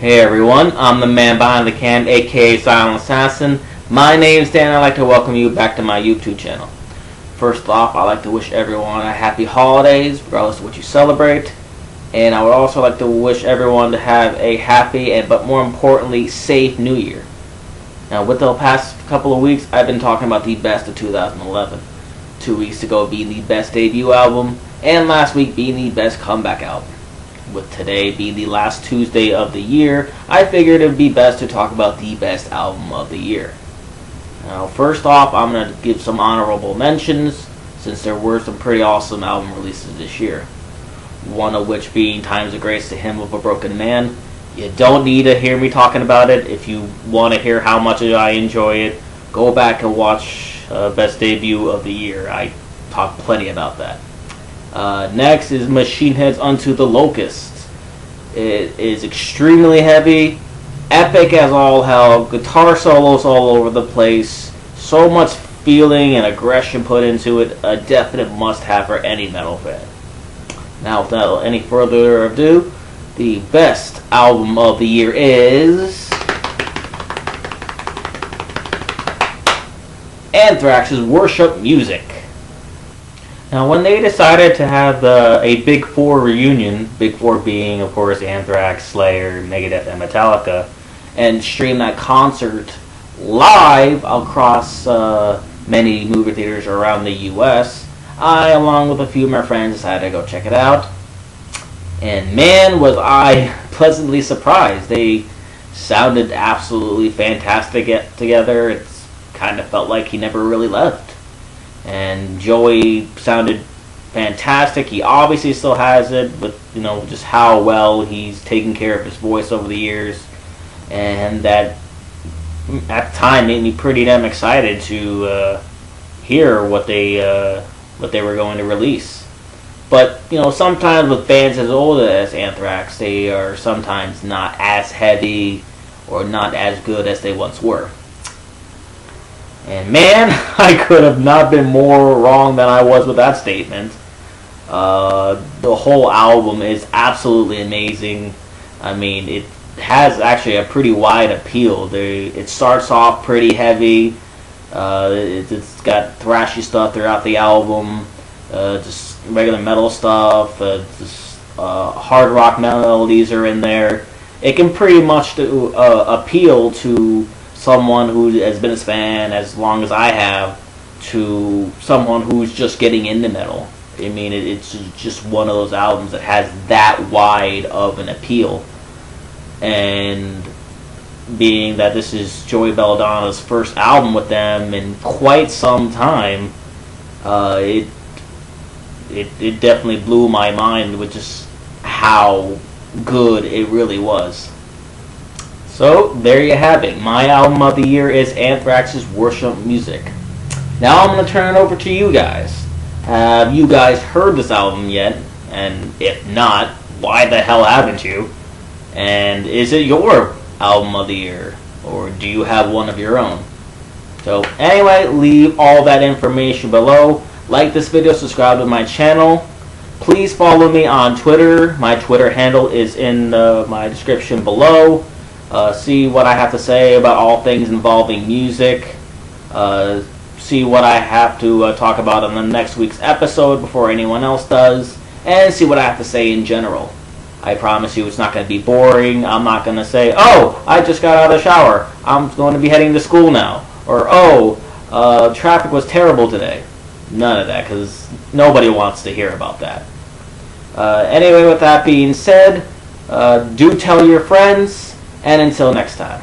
Hey everyone, I'm the man behind the cam, aka Silent Assassin. My name's Dan, and I'd like to welcome you back to my YouTube channel. First off, I'd like to wish everyone a happy holidays, regardless of what you celebrate. And I would also like to wish everyone to have a happy and, but more importantly, safe New Year. Now, with the past couple of weeks, I've been talking about the best of 2011. 2 weeks ago being the best debut album, and last week being the best comeback album. With today being the last Tuesday of the year, I figured it would be best to talk about the best album of the year. Now, first off, I'm going to give some honorable mentions, since there were some pretty awesome album releases this year. One of which being Times of Grace, The Hymn of a Broken Man. You don't need to hear me talking about it. If you want to hear how much I enjoy it, go back and watch Best Debut of the Year. I talk plenty about that. Next is Machine Head's Unto the Locusts. It is extremely heavy, epic as all hell, guitar solos all over the place, so much feeling and aggression put into it, a definite must-have for any metal fan. Now, without any further ado, the best album of the year is Anthrax's Worship Music. Now, when they decided to have a Big Four reunion, Big Four being, of course, Anthrax, Slayer, Megadeth, and Metallica, and stream that concert live across many movie theaters around the U.S., I, along with a few of my friends, decided to go check it out. And man, was I pleasantly surprised. They sounded absolutely fantastic together. It's kind of felt like he never really left. And Joey sounded fantastic. He obviously still has it, but just how well he's taken care of his voice over the years, and that at the time made me pretty damn excited to hear what they were going to release. But sometimes with bands as old as Anthrax, they are sometimes not as heavy or not as good as they once were. And man, I could have not been more wrong than I was with that statement. The whole album is absolutely amazing. I mean, it has actually a pretty wide appeal. It starts off pretty heavy. It's got thrashy stuff throughout the album. Just regular metal stuff. Hard rock melodies are in there. It can pretty much appeal to someone who has been a fan as long as I have, to someone who's just getting into metal. I mean, it's just one of those albums that has that wide of an appeal. And being that this is Joey Belladonna's first album with them in quite some time, it definitely blew my mind with just how good it really was. So, there you have it. My album of the year is Anthrax's Worship Music. Now I'm going to turn it over to you guys. Have you guys heard this album yet? And if not, why the hell haven't you? And is it your album of the year? Or do you have one of your own? So, anyway, leave all that information below. Like this video, subscribe to my channel. Please follow me on Twitter. My Twitter handle is in my description below. See what I have to say about all things involving music. See what I have to talk about in the next week's episode before anyone else does. And see what I have to say in general. I promise you it's not going to be boring. I'm not going to say, oh, I just got out of the shower, I'm going to be heading to school now. Or, oh, traffic was terrible today. None of that, because nobody wants to hear about that. Anyway, with that being said, do tell your friends. And until next time.